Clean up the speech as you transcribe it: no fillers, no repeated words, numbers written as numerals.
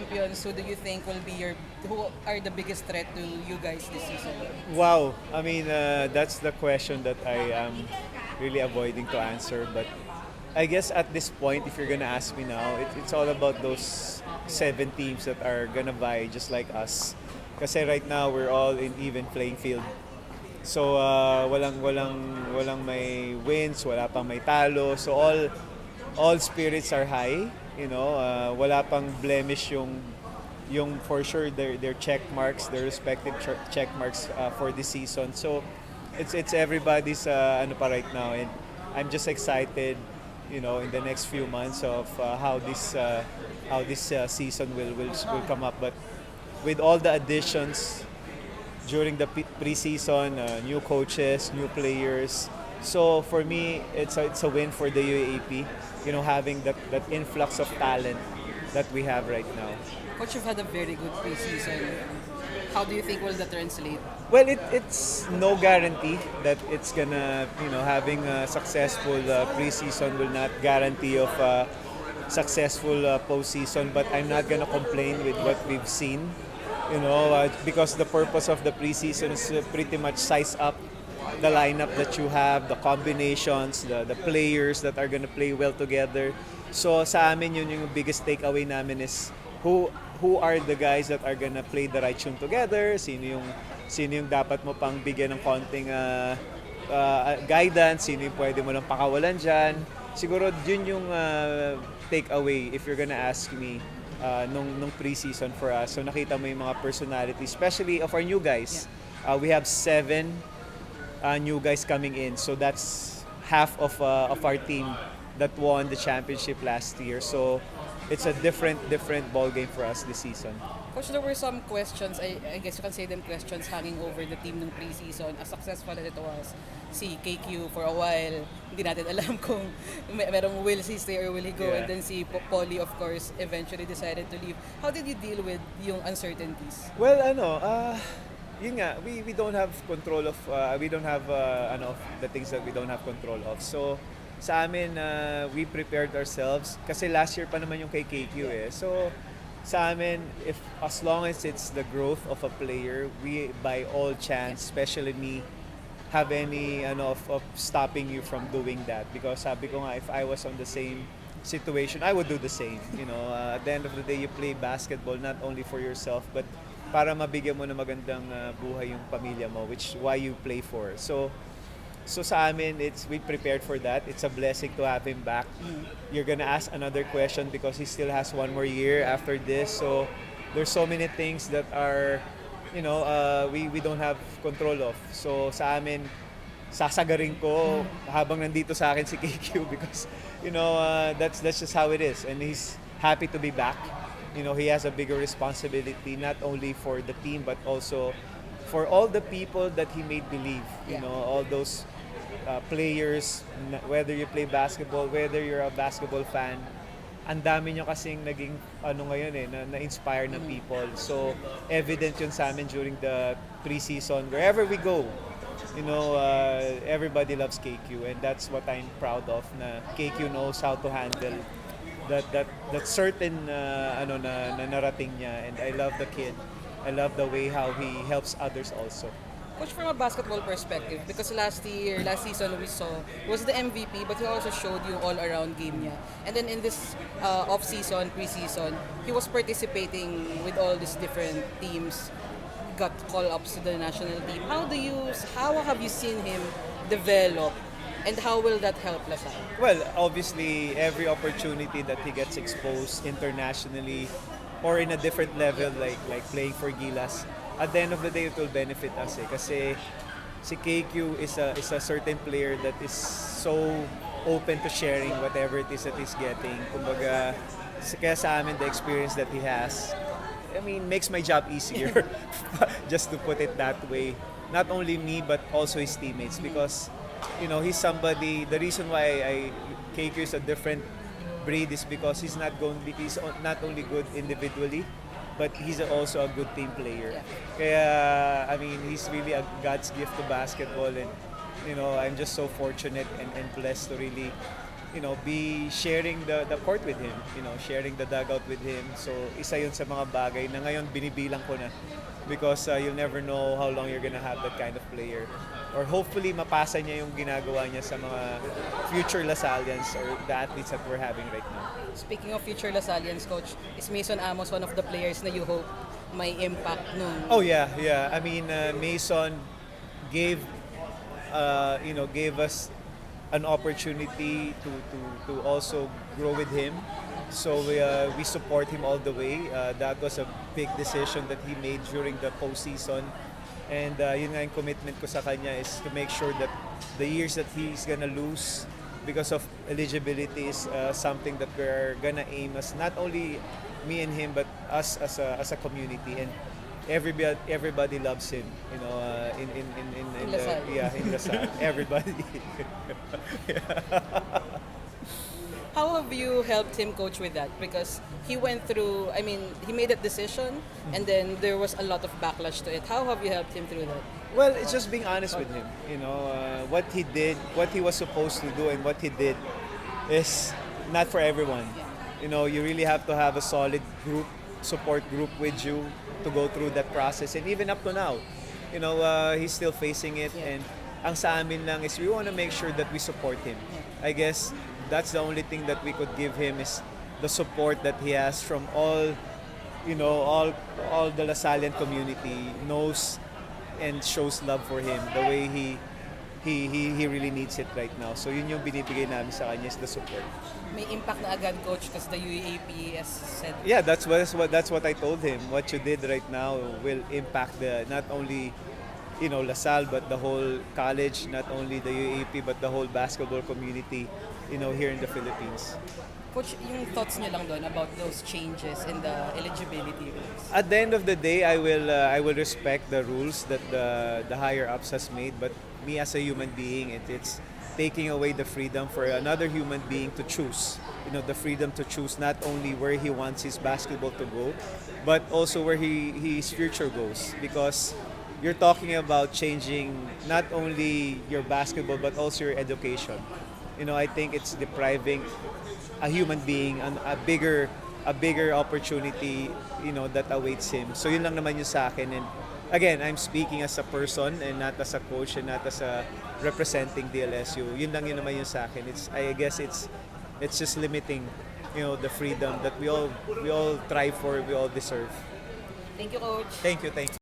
champions, who do you think who are the biggest threat to you guys this season? Wow, I mean, that's the question that I am really avoiding to answer. But I guess at this point, if you're gonna ask me now, it's all about those 7 teams that are gonna vie just like us. Kasi right now we're all in even playing field. So walang may wins, wala pang may talo. So all spirits are high. Wala pang blemish yung for sure their check marks, their respective check marks for this season. So it's everybody's ano pa right now, and I'm just excited, in the next few months of how this season will come up. But with all the additions during the preseason, new coaches, new players. So for me, it's a win for the UAAP. Having that influx of talent that we have right now. Coach, you've had a very good preseason. How do you think will that translate? Well, it's no guarantee that it's gonna, having a successful preseason will not guarantee of successful postseason. But I'm not gonna complain with what we've seen, because the purpose of the preseason is pretty much size up the lineup that you have, the combinations, the players that are gonna play well together. So sa amin yun yung biggest takeaway namin is who are the guys that are gonna play the right tune together, sino yung dapat mo pang bigyan ng konting guidance, sino yung pwede mo lang pakawalan dyan. Siguro yun yung takeaway if you're gonna ask me nung preseason for us. So nakita mo yung mga personality, especially of our new guys. We have 7 new guys coming in. So that's half of our team that won the championship last year. So it's a different ball game for us this season. Coach, there were some questions, I guess you can say them questions hanging over the team ng preseason. As successful as it was, si KQ for a while, hindi natin alam kung merong will he stay or will he go. Yeah. And then si Polly, of course, eventually decided to leave. How did you deal with yung uncertainties? Well, yun nga, we don't have control of, we don't have the things that we don't have control of. So sa amin, we prepared ourselves kasi last year pa naman yung kay KQ eh. So sa amin, as long as it's the growth of a player, we by all chance, especially me, have any of stopping you from doing that. Because sabi ko nga, if I was on the same situation, I would do the same. At the end of the day, you play basketball not only for yourself, but para mabigyan mo na magandang buhay yung pamilya mo, which why you play for. So sa amin, we prepared for that. It's a blessing to have him back. You're gonna ask another question because he still has one more year after this. So there's so many things that are, we don't have control of. So sa amin, sasagarin ko habang nandito sa akin si KQ because, that's just how it is. And he's happy to be back. He has a bigger responsibility not only for the team but also for all the people that he made believe. All those players, whether you play basketball, whether you're a basketball fan, ang dami nyo kasing naging ngayon na-inspire ng people. So evident yun sa amin during the preseason. Wherever we go, everybody loves KQ, and that's what I'm proud of, na KQ knows how to handle that certain na narating niya, and I love the kid. I love the way how he helps others also. Coach, from a basketball perspective, because last season we saw was the MVP, but he also showed yung all-around game niya. And then in this off-season, pre-season, he was participating with all these different teams, got call-ups to the national team. How have you seen him develop, and how will that help Lasal? Well, obviously, every opportunity that he gets exposed internationally or in a different level, like playing for Gilas, at the end of the day, it will benefit us kasi si KQ is a certain player that is so open to sharing whatever it is that he's getting. Kumbaga, kaya sa amin, the experience that he has, makes my job easier, just to put it that way. Not only me, but also his teammates, because, he's somebody, the reason why KQ is a different breed is because he's not only good individually, but he's also a good team player. Kaya, he's really a God's gift to basketball, and, I'm just so fortunate and blessed to really be sharing the court with him, sharing the dugout with him. So isa yun sa mga bagay na ngayon binibilang ko na because you'll never know how long you're gonna have that kind of player. Or hopefully mapasa niya yung ginagawa niya sa mga future Lasallians or the athletes that we're having right now. Speaking of future Lasallians, Coach, is Mason Amos one of the players na you hope may impact nung... Oh yeah. I mean, Mason gave us an opportunity to also grow with him. So we support him all the way. That was a big decision that he made during the postseason. And yun nga yung commitment ko sa kanya is to make sure that the years that he's gonna lose because of eligibility is something that we're gonna aim as not only me and him but us as a community, and everybody loves him, in Lasal. in Lasal. Everybody. How have you helped him, Coach, with that? Because he went through, I mean, he made that decision and then there was a lot of backlash to it. How have you helped him through that? Well, it's just being honest with him. What he did, what he was supposed to do, and what he did is not for everyone. You really have to have a solid support group with you to go through that process. And even up to now, he's still facing it. Yeah. And ang sa amin lang is we want to make sure that we support him. I guess that's the only thing that we could give him is the support that he has from all the Lasallian community knows and shows love for him the way he really needs it right now. So yun yung binibigay namin sa kanya is the support. May impact na agad, Coach, because the UAAP has said... Yeah, that's what I told him. What you did right now will impact not only LaSalle but the whole college, not only the UAAP but the whole basketball community here in the Philippines. Coach, yung thoughts niyo lang doon about those changes in the eligibility rules? At the end of the day, I will respect the rules that the higher ups has made. But me as a human being, it's taking away the freedom for another human being to choose. The freedom to choose not only where he wants his basketball to go, but also where his future goes. Because you're talking about changing not only your basketball but also your education. I think it's depriving a human being a bigger opportunity that awaits him. So yun lang naman yung sa akin. And again, I'm speaking as a person and not as a coach and not as a representing DLSU. Yun naman yung sa akin. I guess it's just limiting the freedom that we all strive for, we all deserve. Thank you, Coach. Thank you.